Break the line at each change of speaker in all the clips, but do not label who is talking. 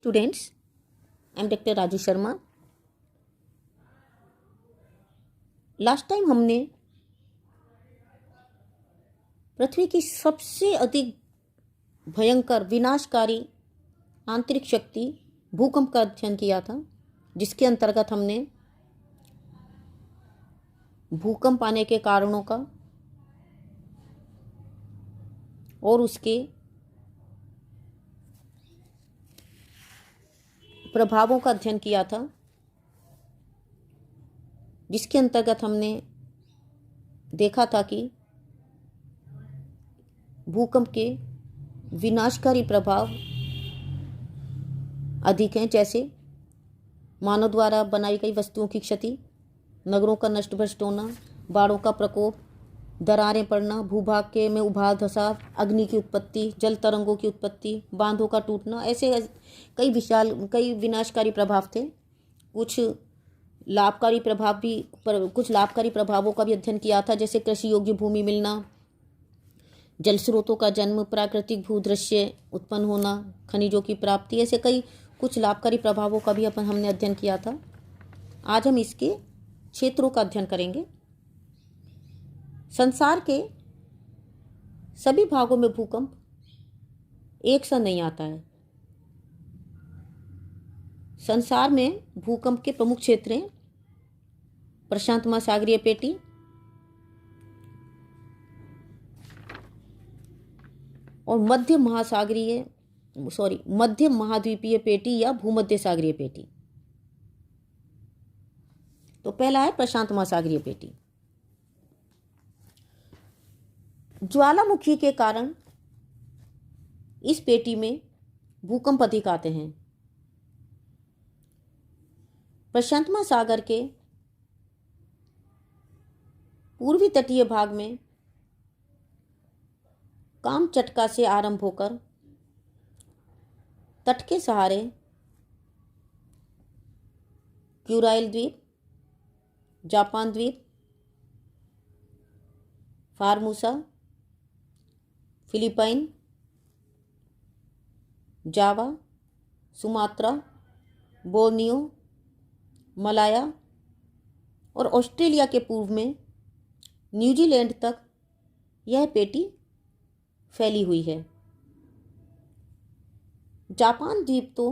Students, I am Dr. Raju Sharma. Last time हमने पृथ्वी की सबसे अधिक भयंकर विनाशकारी आंतरिक शक्ति भूकंप का अध्ययन किया था, जिसके अंतर्गत हमने भूकंप आने के कारणों का और उसके प्रभावों का अध्ययन किया था, जिसके अंतर्गत हमने देखा था कि भूकंप के विनाशकारी प्रभाव अधिक हैं, जैसे मानव द्वारा बनाई गई वस्तुओं की क्षति, नगरों का नष्ट भ्रष्ट होना, बाढ़ों का प्रकोप, दरारें पड़ना, भूभाग के में उभार धसाव, अग्नि की उत्पत्ति, जल तरंगों की उत्पत्ति, बांधों का टूटना, ऐसे कई विनाशकारी प्रभाव थे। कुछ लाभकारी प्रभावों का भी अध्ययन किया था, जैसे कृषि योग्य भूमि मिलना, जल स्रोतों का जन्म, प्राकृतिक भूदृश्य उत्पन्न होना, खनिजों की प्राप्ति, ऐसे कुछ लाभकारी प्रभावों का भी हमने अध्ययन किया था। आज हम इसके क्षेत्रों का अध्ययन करेंगे। संसार के सभी भागों में भूकंप एक साथ नहीं आता है। संसार में भूकंप के प्रमुख क्षेत्र हैं प्रशांत महासागरीय पेटी, और मध्य महाद्वीपीय पेटी या भूमध्य सागरीय पेटी। तो पहला है प्रशांत महासागरीय पेटी। ज्वालामुखी के कारण इस पेटी में भूकंप अधिक आते हैं। प्रशांत महासागर के पूर्वी तटीय भाग में कामचटका से आरंभ होकर तट के सहारे क्यूराइल द्वीप, जापान द्वीप, फार्मूसा, फिलीपाइन, जावा, सुमात्रा, बोर्नियो, मलाया और ऑस्ट्रेलिया के पूर्व में न्यूजीलैंड तक यह पेटी फैली हुई है। जापान द्वीप तो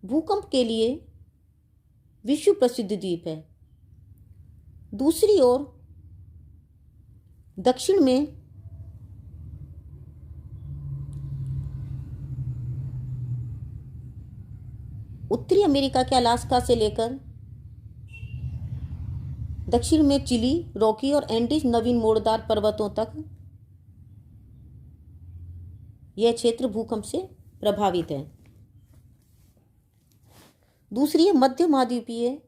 भूकंप के लिए विश्व प्रसिद्ध द्वीप है। दूसरी ओर दक्षिण में उत्तरी अमेरिका के अलास्का से लेकर दक्षिण में चिली, रॉकी और एंडीज नवीन मोड़दार पर्वतों तक यह क्षेत्र भूकंप से प्रभावित है। दूसरी है मध्य महाद्वीपीय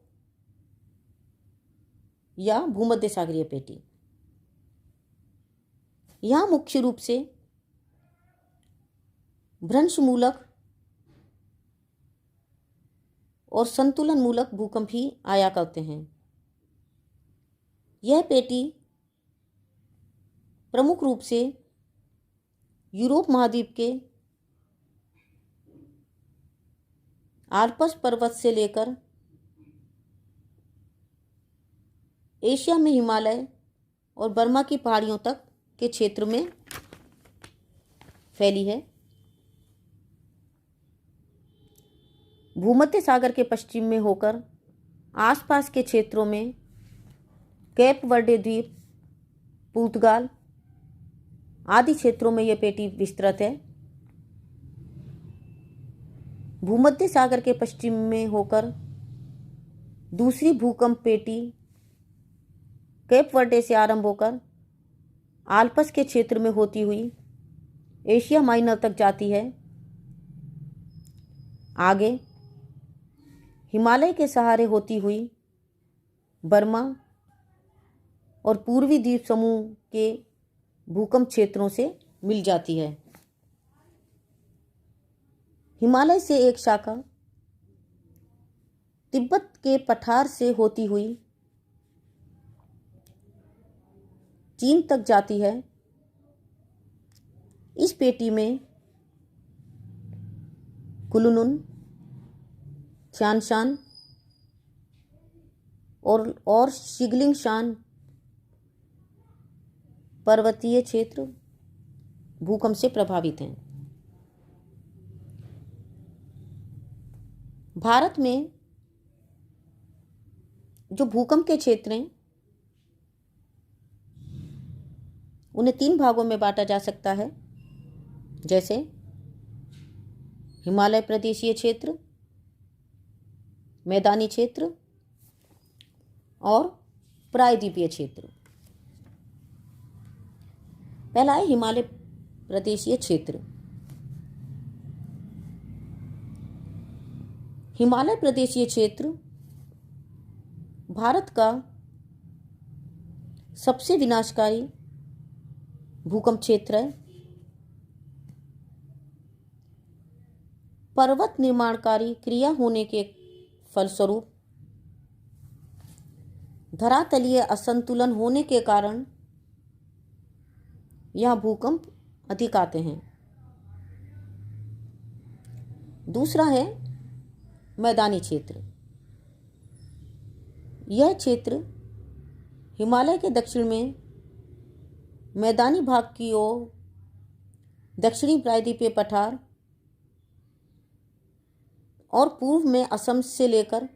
या भूमध्य सागरीय पेटी। यहां मुख्य रूप से भ्रंशमूलक और संतुलन मूलक भूकंप ही आया करते हैं। यह पेटी प्रमुख रूप से यूरोप महाद्वीप के आल्प्स पर्वत से लेकर एशिया में हिमालय और बर्मा की पहाड़ियों तक के क्षेत्र में फैली है। भूमध्य सागर के पश्चिम में होकर आसपास के क्षेत्रों में कैप वर्डे द्वीप, पुर्तगाल आदि क्षेत्रों में यह पेटी विस्तृत है। भूमध्य सागर के पश्चिम में होकर दूसरी भूकंप पेटी कैप वर्डे से आरंभ होकर आल्प्स के क्षेत्र में होती हुई एशिया माइनर तक जाती है। आगे हिमालय के सहारे होती हुई बर्मा और पूर्वी द्वीप समूह के भूकंप क्षेत्रों से मिल जाती है। हिमालय से एक शाखा तिब्बत के पठार से होती हुई चीन तक जाती है। इस पेटी में कुलुनुन, थ्यानशान और शिगलिंगशान पर्वतीय क्षेत्र भूकंप से प्रभावित हैं। भारत में जो भूकंप के क्षेत्र हैं उन्हें 3 भागों में बांटा जा सकता है, जैसे हिमालय प्रदेशीय क्षेत्र, मैदानी क्षेत्र और प्रायद्वीपीय क्षेत्र। पहला है हिमालय प्रदेशीय क्षेत्र। हिमालय प्रदेशीय क्षेत्र भारत का सबसे विनाशकारी भूकंप क्षेत्र है। पर्वत निर्माणकारी क्रिया होने के फलस्वरूप धरातलीय असंतुलन होने के कारण यह भूकंप अधिक आते हैं। दूसरा है मैदानी क्षेत्र। यह क्षेत्र हिमालय के दक्षिण में मैदानी भाग की ओर दक्षिणी प्रायद्वीपीय पठार और पूर्व में असम से लेकर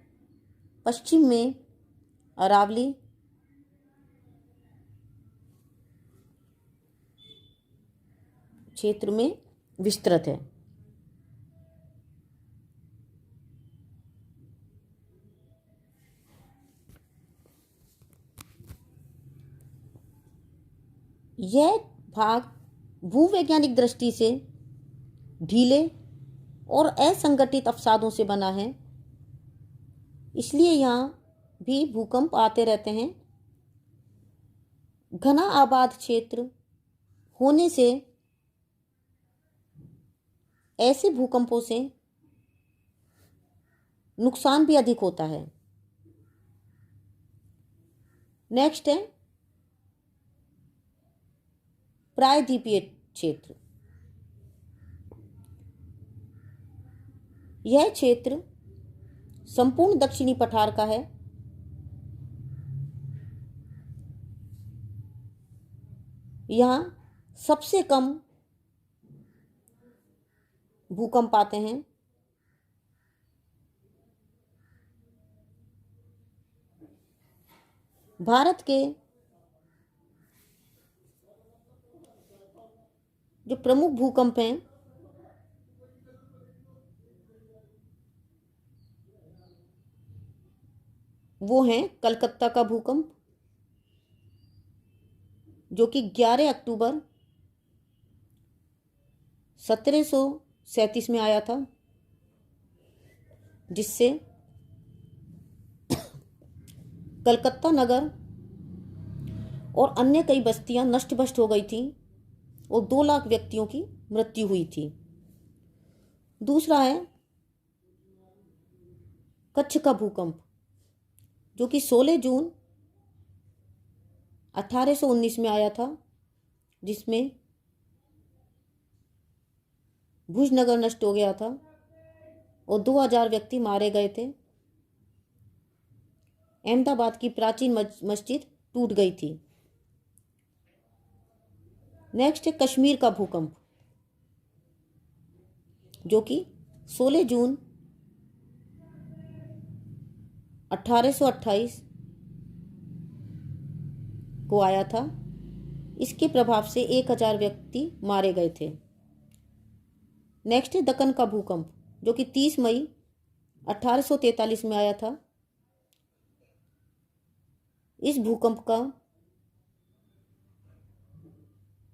पश्चिम में अरावली, क्षेत्र में विस्तृत है। यह भाग भूवैज्ञानिक दृष्टि से ढीले और असंगठित अवसादों से बना है, इसलिए यहाँ भी भूकंप आते रहते हैं। घना आबाद क्षेत्र होने से ऐसे भूकंपों से नुकसान भी अधिक होता है। नेक्स्ट है प्रायद्वीपीय क्षेत्र। यह क्षेत्र संपूर्ण दक्षिणी पठार का है। यहाँ सबसे कम भूकंप आते हैं। भारत के जो प्रमुख भूकंप हैं वो हैं कलकत्ता का भूकंप, जो कि 11 अक्टूबर 1737 में आया था, जिससे कलकत्ता नगर और अन्य कई बस्तियां नष्ट भ्रष्ट हो गई थीं और 2 लाख व्यक्तियों की मृत्यु हुई थी। दूसरा है कच्छ का भूकंप, जो कि 16 जून 1819 में आया था, जिसमें भुजनगर नष्ट हो गया था और 2000 व्यक्ति मारे गए थे। अहमदाबाद की प्राचीन मस्जिद टूट गई थी। नेक्स्ट है कश्मीर का भूकंप, जो कि 16 जून 1828 को आया था। इसके प्रभाव से 1000 व्यक्ति मारे गए थे। नेक्स्ट है दक्कन का भूकंप, जो कि 30 मई 1843 में आया था। इस भूकंप का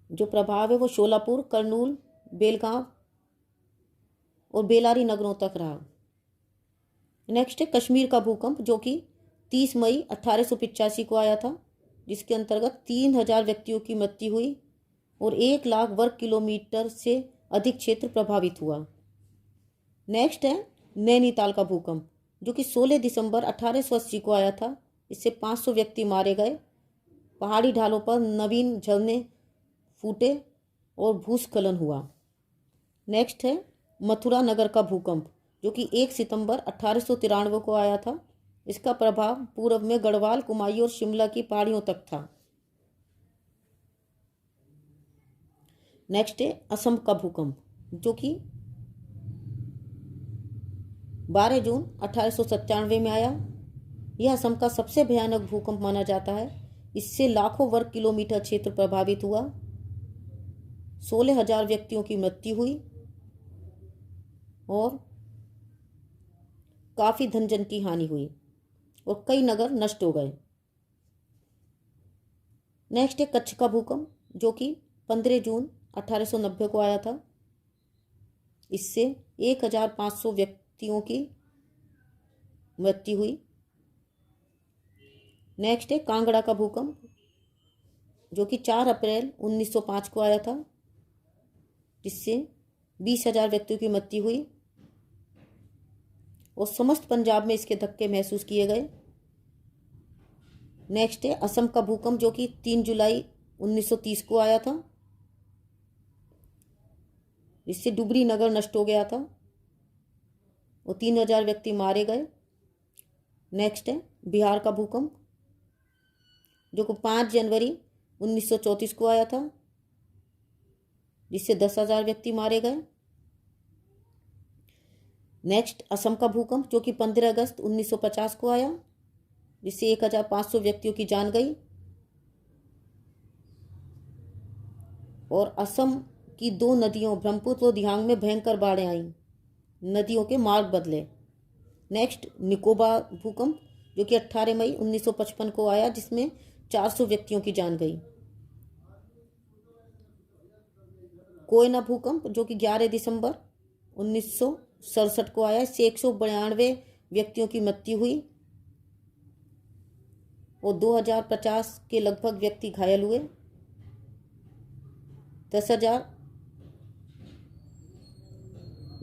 जो प्रभाव है वो शोलापुर, कर्नूल, बेलगांव और बेलारी नगरों तक रहा। नेक्स्ट है कश्मीर का भूकंप, जो कि 30 मई 1885 को आया था, जिसके अंतर्गत 3000 व्यक्तियों की मृत्यु हुई और 1 लाख वर्ग किलोमीटर से अधिक क्षेत्र प्रभावित हुआ। नेक्स्ट है नैनीताल का भूकंप, जो कि 16 दिसंबर 1880 को आया था। इससे 500 व्यक्ति मारे गए। पहाड़ी ढालों पर नवीन झरने फूटे और भूस्खलन हुआ। नेक्स्ट है मथुरा नगर का भूकंप जो कि 1 सितंबर 1893 को आया था। इसका प्रभाव पूर्व में गढ़वाल, कुमायूं और शिमला की पहाड़ियों तक था। नेक्स्ट है असम का भूकंप जो कि 12 जून 1897 में आया। यह असम का सबसे भयानक भूकंप माना जाता है। इससे लाखों वर्ग किलोमीटर क्षेत्र प्रभावित हुआ। 16,000 व्यक्तियों की मृत्यु हुई और काफी धन जन की हानि हुई और कई नगर नष्ट हो गए। नेक्स्ट है कच्छ का भूकंप जो कि 15 जून 1890 को आया था। इससे 1,500 व्यक्तियों की मृत्यु हुई। नेक्स्ट है कांगड़ा का भूकंप जो कि 4 अप्रैल 1905 को आया था, जिससे 20,000 व्यक्तियों की मृत्यु हुई और समस्त पंजाब में इसके धक्के महसूस किए गए। नेक्स्ट है असम का भूकंप जो कि 3 जुलाई 1930 को आया था, जिससे डुबरी नगर नष्ट हो गया था और 3,000 व्यक्ति मारे गए। नेक्स्ट है बिहार का भूकंप जो कि 5 जनवरी 1934 को आया था, जिससे 10,000 व्यक्ति मारे गए। नेक्स्ट असम का भूकंप जो कि 15 अगस्त 1950 को आया, जिससे 1,500 व्यक्तियों की जान गई और असम की 2 नदियों ब्रह्मपुत्र और दिहांग में भयंकर बाढ़ें आईं। नदियों के मार्ग बदले। नेक्स्ट निकोबार भूकंप जो कि 18 मई 1955 को आया, जिसमें 400 व्यक्तियों की जान गई। कोयना भूकंप जो कि 11 दिसंबर 1967 को आया, इससे 192 व्यक्तियों की मृत्यु हुई और 2050 के लगभग व्यक्ति घायल हुए। 10,000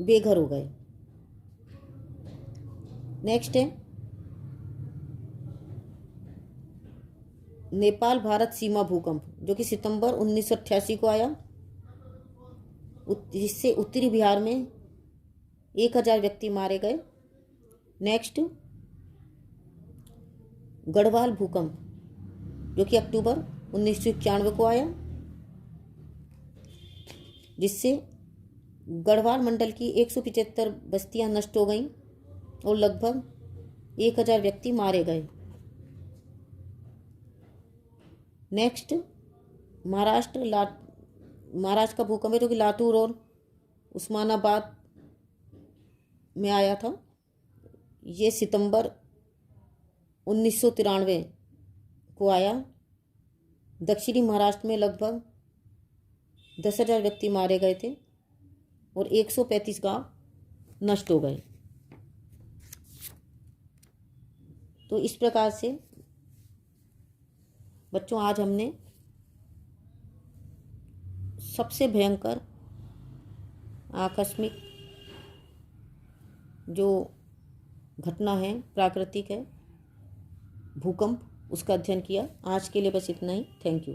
बेघर हो गए। नेक्स्ट है नेपाल भारत सीमा भूकंप जो कि सितंबर 1988 को आया, जिससे उत्तरी बिहार में 1,000 व्यक्ति मारे गए। नेक्स्ट गढ़वाल भूकंप जो कि अक्टूबर 1991 को आया, जिससे गढ़वाल मंडल की 175 बस्तियां नष्ट हो गईं और लगभग 1,000 व्यक्ति मारे गए। नेक्स्ट महाराष्ट्र का भूकंप है जो कि लातूर और उस्मानाबाद में आया था। ये सितंबर 1993 को आया। दक्षिणी महाराष्ट्र में लगभग 10,000 व्यक्ति मारे गए थे और 135 गांव नष्ट हो गए। तो इस प्रकार से बच्चों आज हमने सबसे भयंकर आकस्मिक जो घटना है, प्राकृतिक है, भूकंप, उसका अध्ययन किया। आज के लिए बस इतना ही। Thank you.